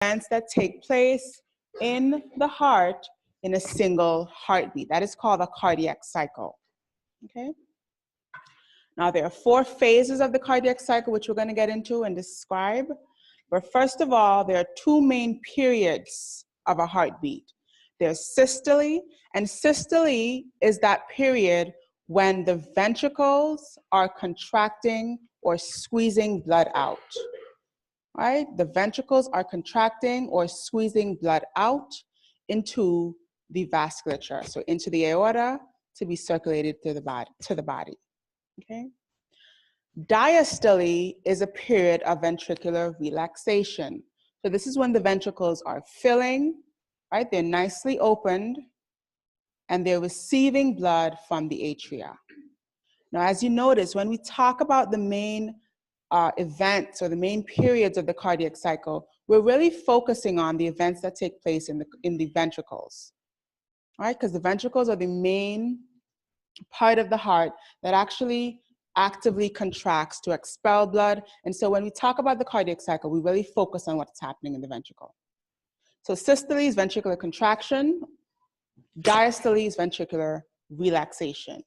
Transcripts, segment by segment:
events that take place in the heart in a single heartbeat. That is called a cardiac cycle, okay? Now, there are 4 phases of the cardiac cycle, which we're going to get into and describe. But first of all, there are 2 main periods of a heartbeat. There's systole, and systole is that period when the ventricles are contracting or squeezing blood out, right? The ventricles are contracting or squeezing blood out into the vasculature, so into the aorta to be circulated through the body, okay? Diastole is a period of ventricular relaxation. So this is when the ventricles are filling, right? They're nicely opened, and they're receiving blood from the atria. Now, as you notice, when we talk about the main events or the main periods of the cardiac cycle, we're really focusing on the events that take place in the ventricles, right? Because the ventricles are the main part of the heart that actually actively contracts to expel blood. And so when we talk about the cardiac cycle, we really focus on what's happening in the ventricle. So systole is ventricular contraction, diastole is ventricular relaxation,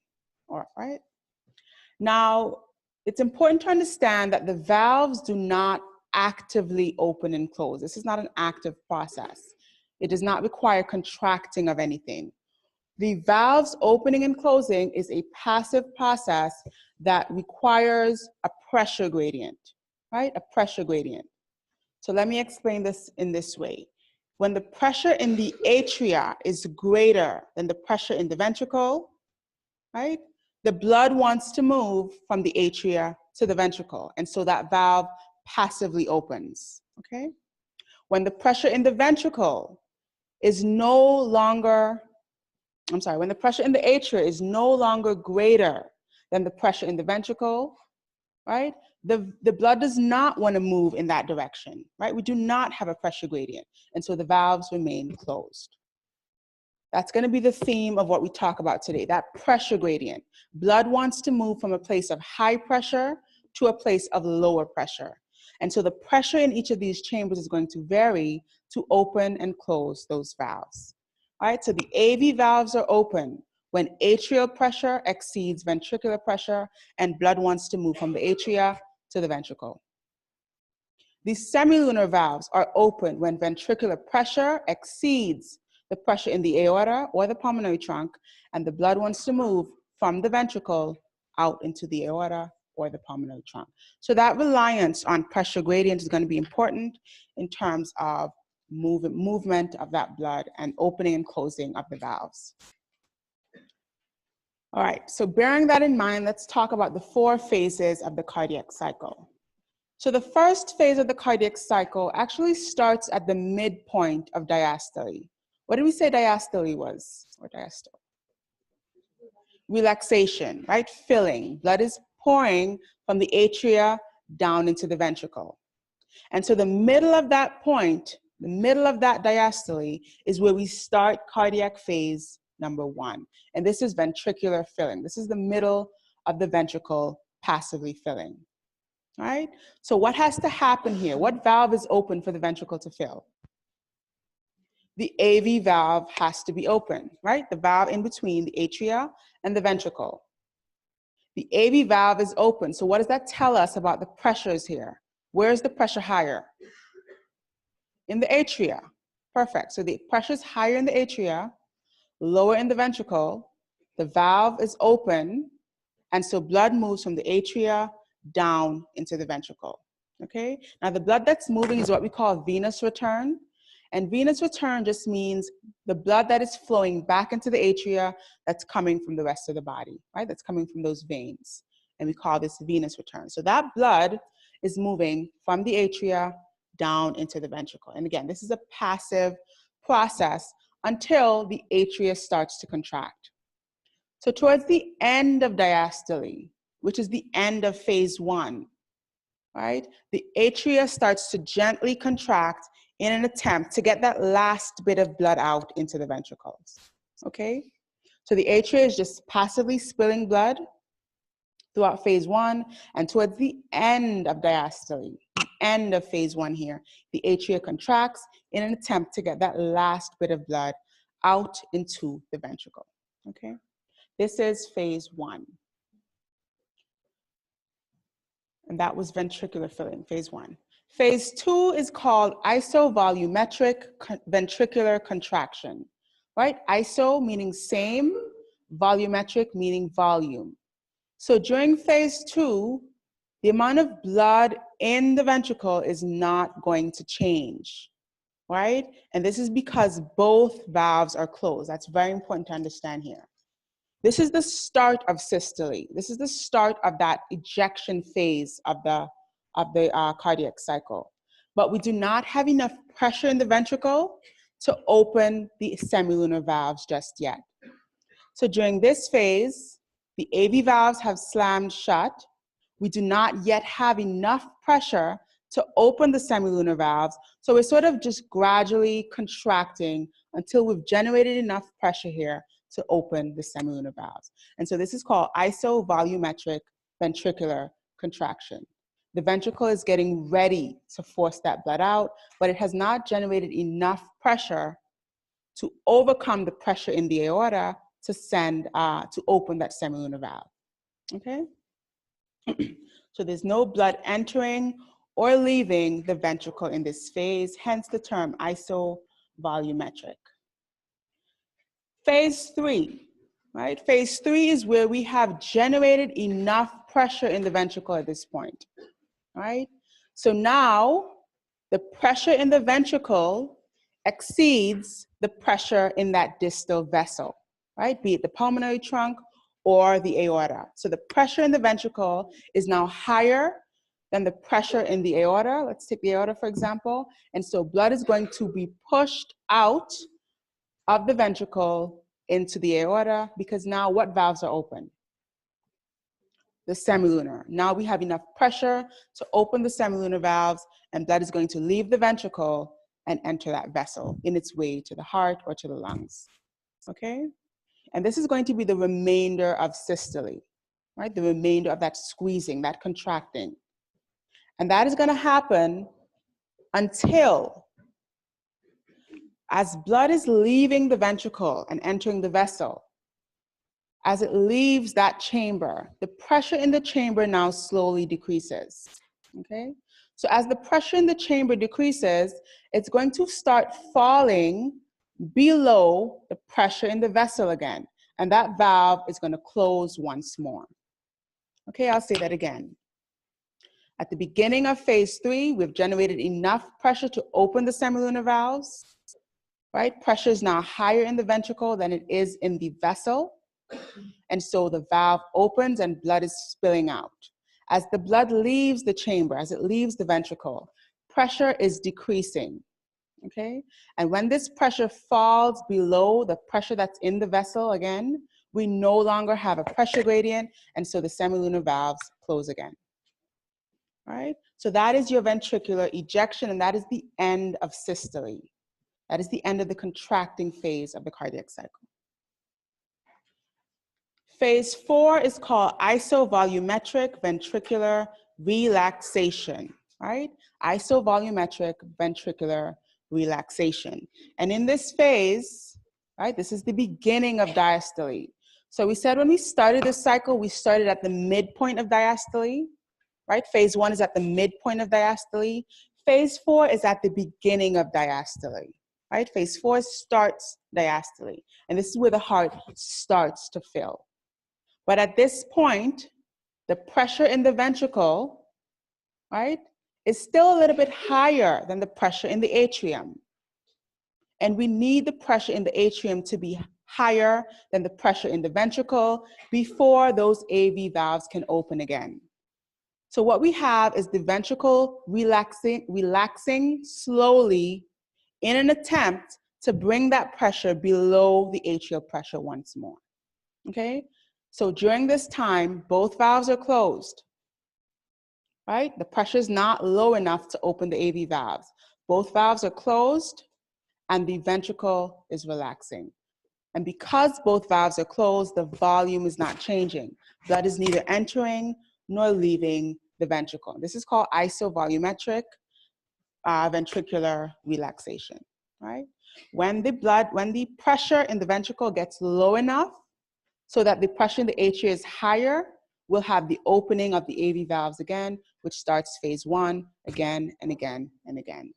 all right? Now, it's important to understand that the valves do not actively open and close. This is not an active process. It does not require contracting of anything. The valves opening and closing is a passive process that requires a pressure gradient, right? A pressure gradient. So let me explain this in this way. When the pressure in the atria is greater than the pressure in the ventricle, right? The blood wants to move from the atria to the ventricle, and so that valve passively opens, okay? When the pressure in the ventricle is no longer, when the pressure in the atria is no longer greater than the pressure in the ventricle, right? The blood does not want to move in that direction, right? We do not have a pressure gradient, and so the valves remain closed. That's going to be the theme of what we talk about today, that pressure gradient. Blood wants to move from a place of high pressure to a place of lower pressure. And so the pressure in each of these chambers is going to vary to open and close those valves. All right, so the AV valves are open when atrial pressure exceeds ventricular pressure and blood wants to move from the atria to the ventricle. The semilunar valves are open when ventricular pressure exceeds the pressure in the aorta or the pulmonary trunk, and the blood wants to move from the ventricle out into the aorta or the pulmonary trunk. So that reliance on pressure gradient is going to be important in terms of movement of that blood and opening and closing of the valves. All right, so bearing that in mind, let's talk about the 4 phases of the cardiac cycle. So the first phase of the cardiac cycle actually starts at the midpoint of diastole. What did we say diastole was, or diastole? Relaxation, right? Filling. Blood is pouring from the atria down into the ventricle. And so the middle of that point, the middle of that diastole is where we start cardiac phase number 1. And this is ventricular filling. This is the middle of the ventricle passively filling. All right? So what has to happen here? What valve is open for the ventricle to fill? The AV valve has to be open, right? The valve in between the atria and the ventricle. The AV valve is open. So what does that tell us about the pressures here? Where is the pressure higher? In the atria. Perfect. So the pressure is higher in the atria, lower in the ventricle. The valve is open, and so blood moves from the atria down into the ventricle. Okay? Now the blood that's moving is what we call venous return. And venous return just means the blood that is flowing back into the atria that's coming from the rest of the body, right? That's coming from those veins. And we call this venous return. So that blood is moving from the atria down into the ventricle. And again, this is a passive process until the atria starts to contract. So towards the end of diastole, which is the end of phase 1, right? The atria starts to gently contract in an attempt to get that last bit of blood out into the ventricles, okay? So the atria is just passively spilling blood throughout phase 1, and towards the end of diastole, the end of phase 1 here, the atria contracts in an attempt to get that last bit of blood out into the ventricle, okay? This is phase 1. And that was ventricular filling, phase 1. Phase 2 is called isovolumetric ventricular contraction, right? Iso meaning same, volumetric meaning volume. So during phase 2, the amount of blood in the ventricle is not going to change, right? And this is because both valves are closed. That's very important to understand here. This is the start of systole. This is the start of that ejection phase of the cardiac cycle. But we do not have enough pressure in the ventricle to open the semilunar valves just yet. So during this phase, the AV valves have slammed shut. We do not yet have enough pressure to open the semilunar valves. So we're sort of just gradually contracting until we've generated enough pressure here to open the semilunar valves. And so this is called isovolumetric ventricular contraction. The ventricle is getting ready to force that blood out, but it has not generated enough pressure to overcome the pressure in the aorta to send, to open that semilunar valve, okay? So there's no blood entering or leaving the ventricle in this phase, hence the term isovolumetric. Phase 3, right? Phase 3 is where we have generated enough pressure in the ventricle at this point, right? So now the pressure in the ventricle exceeds the pressure in that distal vessel, right? Be it the pulmonary trunk or the aorta. So the pressure in the ventricle is now higher than the pressure in the aorta. Let's take the aorta, for example. And so blood is going to be pushed out of the ventricle into the aorta, because now what valves are open? The semilunar. Now we have enough pressure to open the semilunar valves, and blood is going to leave the ventricle and enter that vessel in its way to the heart or to the lungs, okay? And this is going to be the remainder of systole, right? The remainder of that squeezing, that contracting. And that is gonna happen until, as blood is leaving the ventricle and entering the vessel, as it leaves that chamber, the pressure in the chamber now slowly decreases, okay? So as the pressure in the chamber decreases, it's going to start falling below the pressure in the vessel again, and that valve is going to close once more. Okay, I'll say that again. At the beginning of phase 3, we've generated enough pressure to open the semilunar valves, right? Pressure is now higher in the ventricle than it is in the vessel, and so the valve opens and blood is spilling out. As the blood leaves the chamber, as it leaves the ventricle, pressure is decreasing, okay? And when this pressure falls below the pressure that's in the vessel again, we no longer have a pressure gradient, and so the semilunar valves close again, all right? So that is your ventricular ejection, and that is the end of systole. That is the end of the contracting phase of the cardiac cycle. Phase 4 is called isovolumetric ventricular relaxation, right? Isovolumetric ventricular relaxation. And in this phase, right, this is the beginning of diastole. So we said when we started this cycle, we started at the midpoint of diastole, right? Phase 1 is at the midpoint of diastole. Phase 4 is at the beginning of diastole, right? Phase 4 starts diastole. And this is where the heart starts to fill. But at this point, the pressure in the ventricle, right, is still a little bit higher than the pressure in the atrium. And we need the pressure in the atrium to be higher than the pressure in the ventricle before those AV valves can open again. So what we have is the ventricle relaxing slowly in an attempt to bring that pressure below the atrial pressure once more, okay? So during this time, both valves are closed, right? The pressure is not low enough to open the AV valves. Both valves are closed and the ventricle is relaxing. And because both valves are closed, the volume is not changing. Blood is neither entering nor leaving the ventricle. This is called isovolumetric ventricular relaxation, right? When the pressure in the ventricle gets low enough so that the pressure in the atria is higher, we'll have the opening of the AV valves again, which starts phase 1 again and again and again.